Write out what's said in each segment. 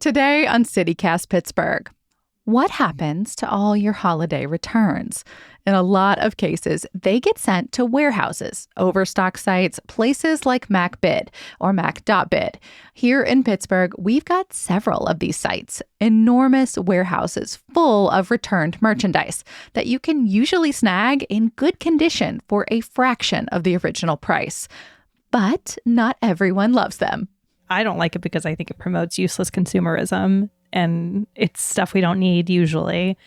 Today on CityCast Pittsburgh, what happens to all your holiday returns? In a lot of cases, they get sent to warehouses, overstock sites, places like MacBid or Mac.bid. Here in Pittsburgh, we've got several of these sites, enormous warehouses full of returned merchandise that you can usually snag in good condition for a fraction of the original price. But not everyone loves them. I don't like it because I think it promotes useless consumerism, and it's stuff we don't need usually.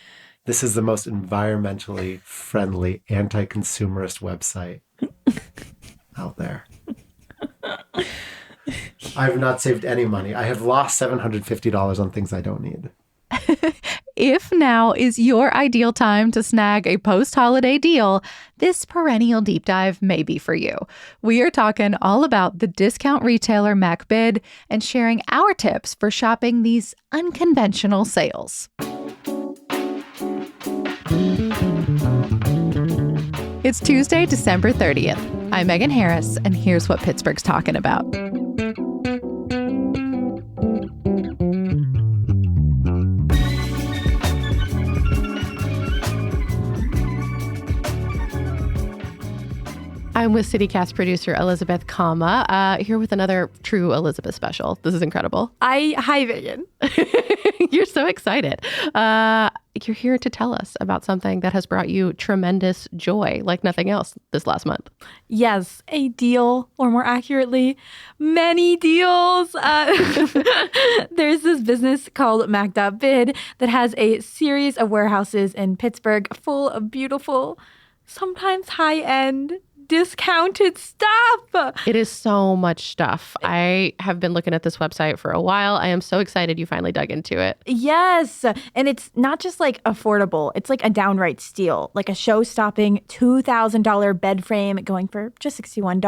This is the most environmentally friendly, anti-consumerist website out there. I have not saved any money. I have lost $750 on things I don't need. If now is your ideal time to snag a post-holiday deal, this perennial deep dive may be for you. We are talking all about the discount retailer MacBid and sharing our tips for shopping these unconventional sales. It's Tuesday, December 30th. I'm Megan Harris, and here's what Pittsburgh's talking about. I'm with CityCast producer Elizabeth Kama, here with another true Elizabeth special. This is incredible. Hi, Megan. You're so excited. You're here to tell us about something that has brought you tremendous joy like nothing else this last month. Yes, a deal, or more accurately, many deals. There's this business called Mac.bid that has a series of warehouses in Pittsburgh full of beautiful, sometimes high-end, discounted stuff. It is so much stuff. I have been looking at this website for a while. I am so excited you finally dug into it. Yes. And it's not just like affordable. It's like a downright steal, like a show-stopping $2,000 bed frame going for just $61,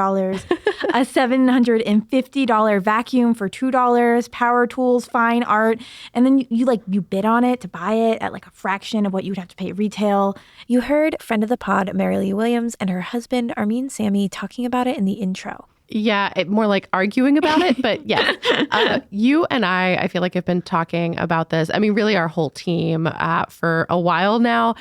a $750 vacuum for $2, power tools, fine art. And then you bid on it to buy it at like a fraction of what you would have to pay retail. You heard friend of the pod, Mary Lee Williams, and her husband, Armin Sammy, talking about it in the intro. Yeah, more like arguing about it, but yeah. You and I feel like have been talking about this. I mean, really our whole team for a while now.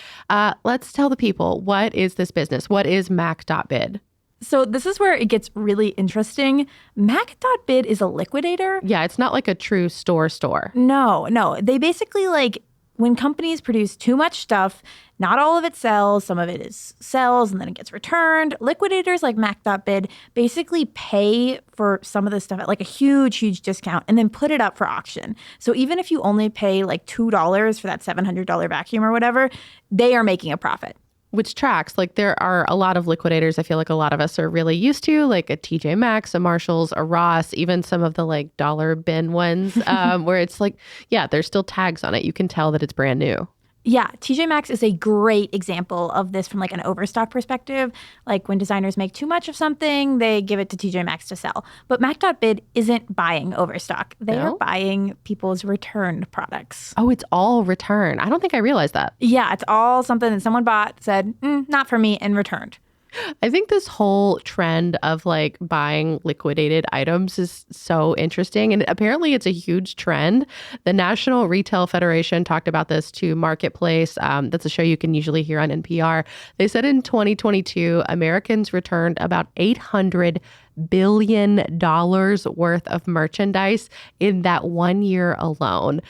Let's tell the people, what is this business? What is Mac.bid? So this is where it gets really interesting. Mac.bid is a liquidator. Yeah, it's not like a true store. No. They basically when companies produce too much stuff, not all of it sells, some of it sells and then it gets returned. Liquidators like Mac.bid basically pay for some of this stuff at like a huge discount and then put it up for auction. So even if you only pay like $2 for that $700 vacuum or whatever, they are making a profit. Which tracks. Like there are a lot of liquidators I feel like a lot of us are really used to, like a TJ Maxx, a Marshalls, a Ross, even some of the like dollar bin ones where it's like, yeah, there's still tags on it. You can tell that it's brand new. Yeah, TJ Maxx is a great example of this from like an overstock perspective. Like when designers make too much of something, they give it to TJ Maxx to sell. But Mac.bid isn't buying overstock. They are buying people's returned products. Oh, it's all return. I don't think I realized that. Yeah, it's all something that someone bought, said, not for me, and returned. I think this whole trend of like buying liquidated items is so interesting. And apparently it's a huge trend. The National Retail Federation talked about this to Marketplace. That's a show you can usually hear on NPR. They said in 2022, Americans returned about $800 billion worth of merchandise in that 1 year alone.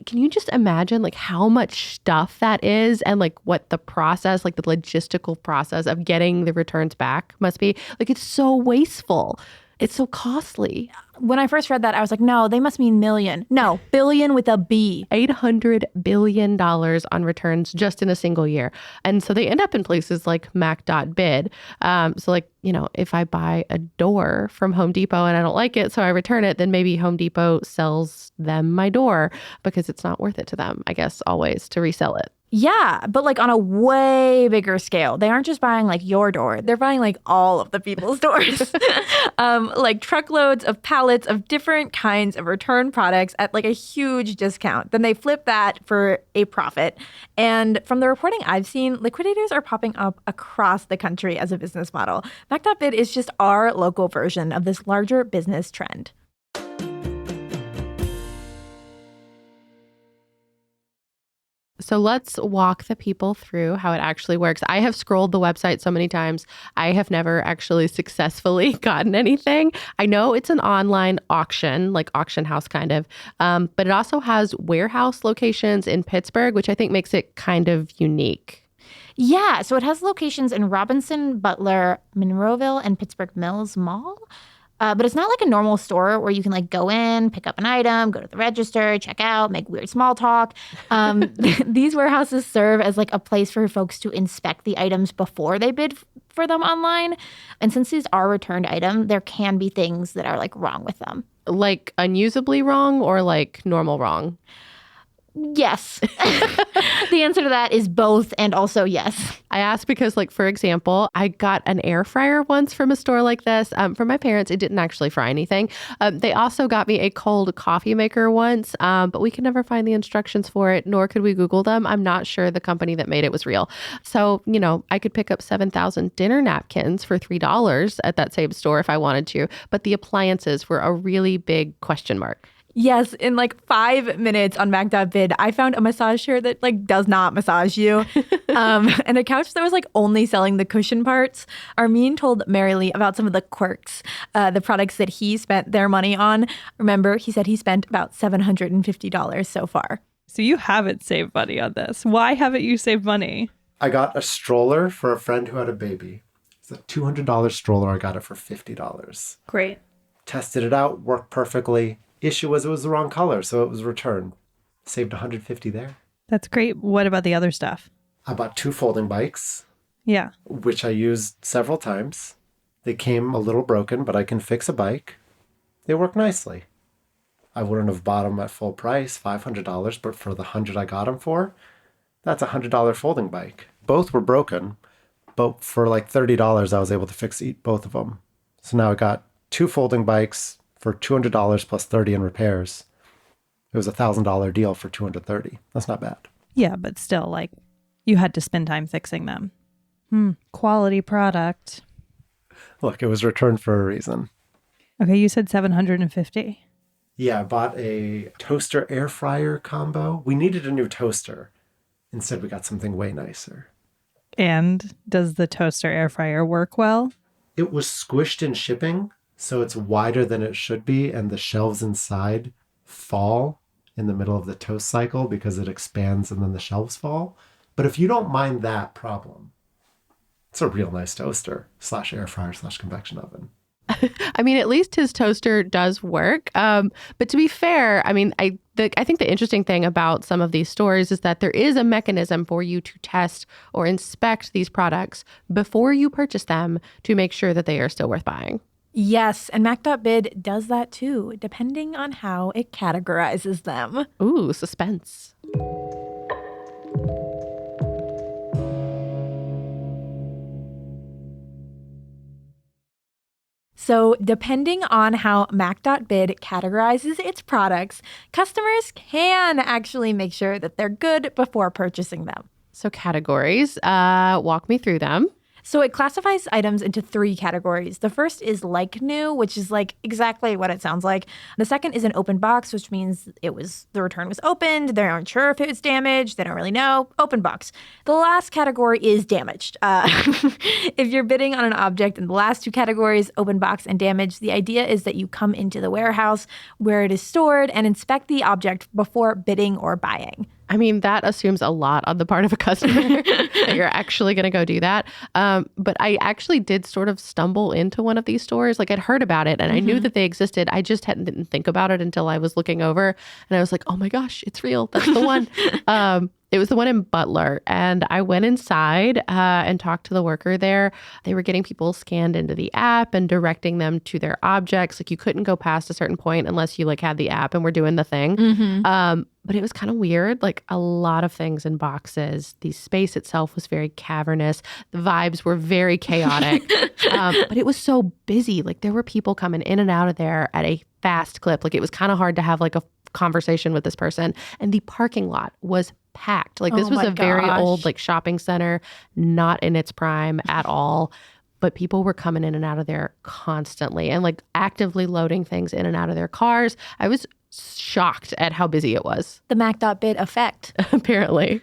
Can you just imagine like how much stuff that is and like what the process, like the logistical process of getting the returns back must be? Like it's so wasteful. It's so costly. When I first read that, I was like, no, they must mean million. No, billion with a B. $800 billion on returns just in a single year. And so they end up in places like Mac.bid. So like, if I buy a door from Home Depot and I don't like it, so I return it, then maybe Home Depot sells them my door because it's not worth it to them, I guess, always to resell it. Yeah, but like on a way bigger scale. They aren't just buying like your door. They're buying like all of the people's doors. Like truckloads of pallets of different kinds of return products at like a huge discount. Then they flip that for a profit. And from the reporting I've seen, liquidators are popping up across the country as a business model. Mac.bid is just our local version of this larger business trend. So let's walk the people through how it actually works. I have scrolled the website so many times. I have never actually successfully gotten anything. I know it's an online auction, like auction house kind of, but it also has warehouse locations in Pittsburgh, which I think makes it kind of unique. Yeah, so it has locations in Robinson, Butler, Monroeville, and Pittsburgh Mills Mall. But it's not like a normal store where you can like go in, pick up an item, go to the register, check out, make weird small talk. These warehouses serve as like a place for folks to inspect the items before they bid for them online. And since these are returned items, there can be things that are like wrong with them. Like unusably wrong or like normal wrong? Yes. The answer to that is both and also yes. I asked because, like, for example, I got an air fryer once from a store like this. From my parents, it didn't actually fry anything. They also got me a cold coffee maker once, but we could never find the instructions for it, nor could we Google them. I'm not sure the company that made it was real. So, you know, I could pick up 7,000 dinner napkins for $3 at that same store if I wanted to, but the appliances were a really big question mark. Yes, in like 5 minutes on Mac.bid, I found a massage chair that like does not massage you, and a couch that was like only selling the cushion parts. Armin told Mary Lee about some of the quirks, the products that he spent their money on. Remember, he said he spent about $750 so far. So you haven't saved money on this. Why haven't you saved money? I got a stroller for a friend who had a baby. It's a $200 stroller. I got it for $50. Great. Tested it out, worked perfectly. Issue was it was the wrong color, so it was returned. Saved $150 there. That's great. What about the other stuff? I bought 2 folding bikes, Yeah. which I used several times. They came a little broken, but I can fix a bike. They work nicely. I wouldn't have bought them at full price, $500, but for the $100 I got them for, that's a $100 folding bike. Both were broken, but for like $30, I was able to fix both of them. So now I got 2 folding bikes for $200 plus $30 in repairs. It was a $1,000 deal for $230. That's not bad. Yeah, but still, like, you had to spend time fixing them. Quality product. Look, it was returned for a reason. Okay, you said $750. Yeah, I bought a toaster air fryer combo. We needed a new toaster. Instead, we got something way nicer. And does the toaster air fryer work well? It was squished in shipping, so it's wider than it should be, and the shelves inside fall in the middle of the toast cycle because it expands and then the shelves fall. But if you don't mind that problem, it's a real nice toaster / air fryer / convection oven. I mean, at least his toaster does work. But to be fair, I mean, I think the interesting thing about some of these stores is that there is a mechanism for you to test or inspect these products before you purchase them to make sure that they are still worth buying. Yes, and Mac.bid does that too, depending on how it categorizes them. Ooh, suspense. So depending on how Mac.bid categorizes its products, customers can actually make sure that they're good before purchasing them. So categories, walk me through them. So it classifies items into 3 categories. The first is like new, which is like exactly what it sounds like. The second is an open box, which means the return was opened. They aren't sure if it was damaged. They don't really know. Open box. The last category is damaged. If you're bidding on an object in the last 2 categories, open box and damaged, the idea is that you come into the warehouse where it is stored and inspect the object before bidding or buying. I mean, that assumes a lot on the part of a customer that you're actually going to go do that. But I actually did sort of stumble into one of these stores. Like I'd heard about it and I knew that they existed. I just didn't think about it until I was looking over and I was like, oh my gosh, it's real. That's the one. It was the one in Butler. And I went inside and talked to the worker there. They were getting people scanned into the app and directing them to their objects. Like you couldn't go past a certain point unless you like had the app and were doing the thing. But it was kind of weird, like a lot of things in boxes. The space itself was very cavernous. The vibes were very chaotic. But it was so busy. Like there were people coming in and out of there at a fast clip. Like it was kind of hard to have like a conversation with this person. And the parking lot was packed. Like this was a very old like shopping center, not in its prime at all. But people were coming in and out of there constantly and like actively loading things in and out of their cars. I was shocked at how busy it was. The Mac.bid effect. Apparently.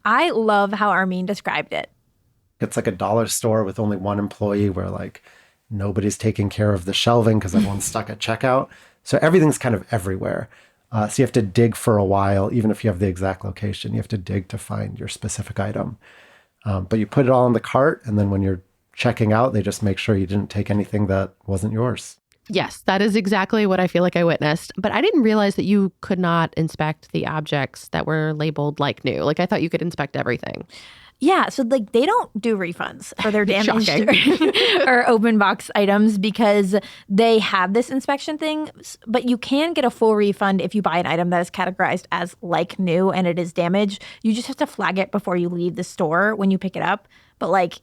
I love how Armin described it. It's like a dollar store with only one employee where like nobody's taking care of the shelving because everyone's stuck at checkout. So everything's kind of everywhere. So you have to dig for a while, even if you have the exact location. You have to dig to find your specific item. But you put it all in the cart, and then when you're checking out, they just make sure you didn't take anything that wasn't yours. Yes, that is exactly what I feel like I witnessed. But I didn't realize that you could not inspect the objects that were labeled like new. Like I thought you could inspect everything. Yeah, so like they don't do refunds for their damaged Shocking. or open box items because they have this inspection thing, but you can get a full refund if you buy an item that is categorized as like new and it is damaged. You just have to flag it before you leave the store when you pick it up. But like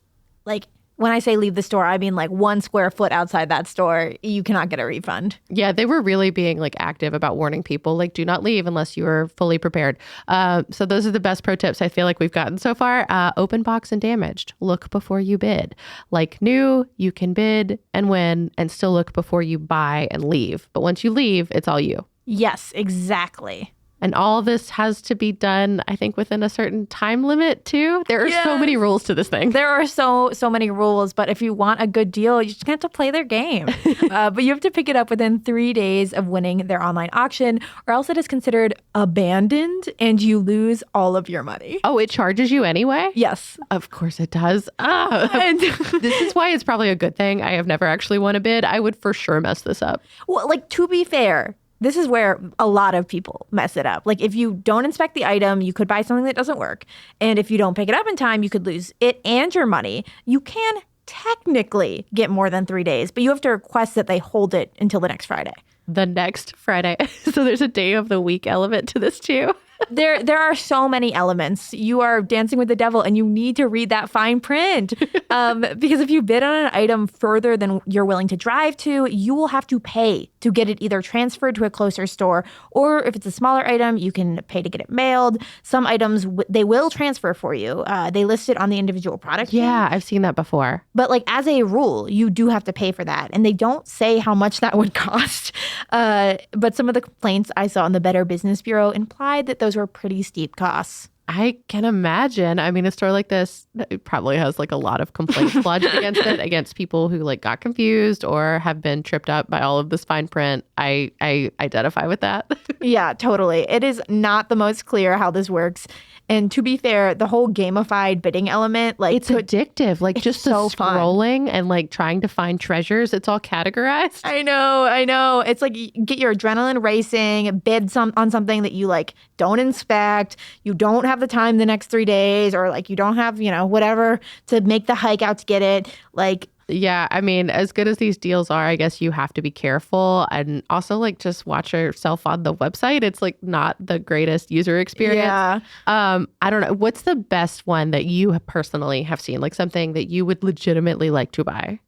when I say leave the store, I mean like 1 square foot outside that store, you cannot get a refund. Yeah, they were really being like active about warning people, like do not leave unless you are fully prepared. So those are the best pro tips I feel like we've gotten so far. Open box and damaged. Look before you bid. Like new, you can bid and win and still look before you buy and leave. But once you leave, it's all you. Yes, exactly. And all this has to be done, I think, within a certain time limit, too. There are so many rules to this thing. There are so many rules, but if you want a good deal, you just have to play their game. But you have to pick it up within 3 days of winning their online auction, or else it is considered abandoned and you lose all of your money. Oh, it charges you anyway? Yes. Of course it does. This is why it's probably a good thing I have never actually won a bid. I would for sure mess this up. Well, like, to be fair, this is where a lot of people mess it up. Like if you don't inspect the item, you could buy something that doesn't work. And if you don't pick it up in time, you could lose it and your money. You can technically get more than 3 days, but you have to request that they hold it until the next Friday. The next Friday. So there's a day of the week element to this too. There are so many elements. You are dancing with the devil and you need to read that fine print. Because if you bid on an item further than you're willing to drive to, you will have to pay to get it either transferred to a closer store, or if it's a smaller item, you can pay to get it mailed. Some items, they will transfer for you. They list it on the individual product. Yeah, I've seen that before. But like as a rule, you do have to pay for that. And they don't say how much that would cost. But some of the complaints I saw in the Better Business Bureau implied that those were pretty steep costs. I can imagine. I mean, a store like this it probably has like a lot of complaints lodged against it, against people who like got confused or have been tripped up by all of this fine print. I identify with that. Yeah, totally. It is not the most clear how this works. And to be fair, the whole gamified bidding element, like it's addictive. Like just the so fun. scrolling and like trying to find treasures. It's all categorized. I know. It's like you get your adrenaline racing, bid on something that you like don't inspect. You don't have the time the next 3 days, or like you don't have, whatever to make the hike out to get it. Like, yeah, I mean, as good as these deals are, I guess you have to be careful and also like just watch yourself on the website. It's like not the greatest user experience. Yeah. I don't know. What's the best one that you personally have seen? Like something that you would legitimately like to buy?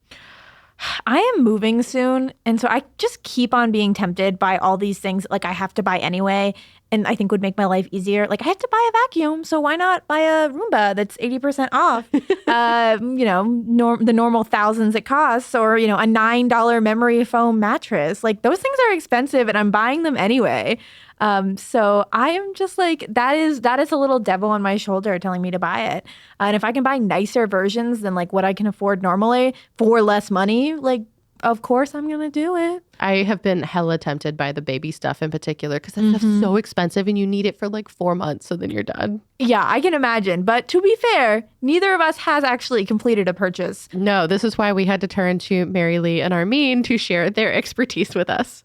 I am moving soon, and so I just keep on being tempted by all these things like I have to buy anyway, and I think would make my life easier. Like I have to buy a vacuum, so why not buy a Roomba that's 80% off? The normal thousands it costs, or a $9 memory foam mattress. Like those things are expensive, and I'm buying them anyway. So I am just like, that is a little devil on my shoulder telling me to buy it. And if I can buy nicer versions than like what I can afford normally for less money, like, of course I'm going to do it. I have been hella tempted by the baby stuff in particular because that stuff's so expensive and you need it for like 4 months. So then you're done. Yeah, I can imagine. But to be fair, neither of us has actually completed a purchase. No, this is why we had to turn to Mary Lee and Armin to share their expertise with us.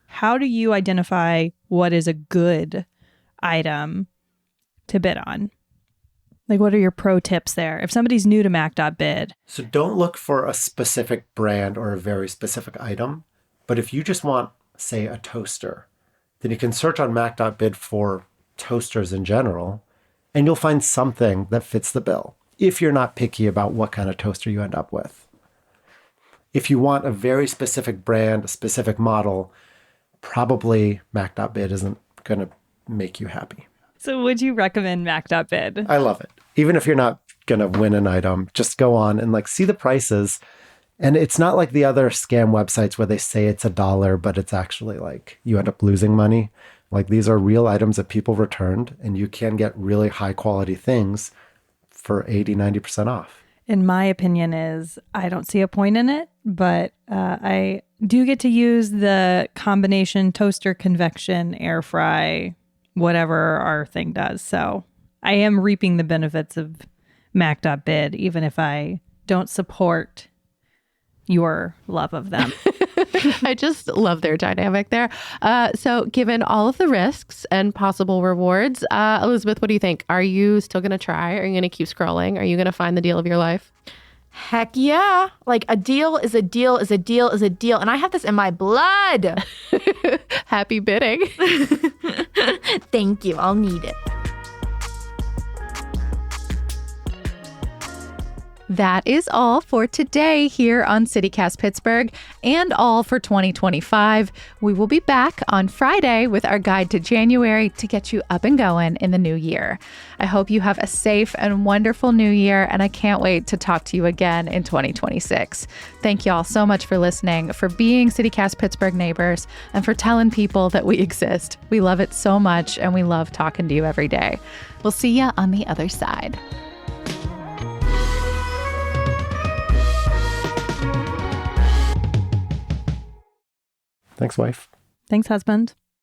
How do you identify what is a good item to bid on? Like, what are your pro tips there? If somebody's new to Mac.bid. So don't look for a specific brand or a very specific item. But if you just want, say, a toaster, then you can search on Mac.bid for toasters in general, and you'll find something that fits the bill, if you're not picky about what kind of toaster you end up with. If you want a very specific brand, a specific model, probably Mac.bid isn't going to make you happy. So would you recommend Mac.bid? I love it. Even if you're not going to win an item, just go on and like see the prices And it's not like the other scam websites where they say it's $1, but it's actually like you end up losing money. Like these are real items that people returned, and you can get really high quality things for 80-90% off. In my opinion is I don't see a point in it, but I do get to use the combination toaster, convection, air fry, whatever our thing does. So I am reaping the benefits of Mac.bid, even if I don't support your love of them. I just love their dynamic there. So given all of the risks and possible rewards, Elizabeth, what do you think? Are you still going to try? Are you going to keep scrolling? Are you going to find the deal of your life? Heck yeah. Like a deal is a deal is a deal is a deal. And I have this in my blood. Happy bidding. Thank you. I'll need it. That is all for today here on CityCast Pittsburgh and all for 2025. We will be back on Friday with our guide to January to get you up and going in the new year. I hope you have a safe and wonderful new year, and I can't wait to talk to you again in 2026. Thank you all so much for listening, for being CityCast Pittsburgh neighbors, and for telling people that we exist. We love it so much, and we love talking to you every day. We'll see you on the other side. Thanks, wife. Thanks, husband.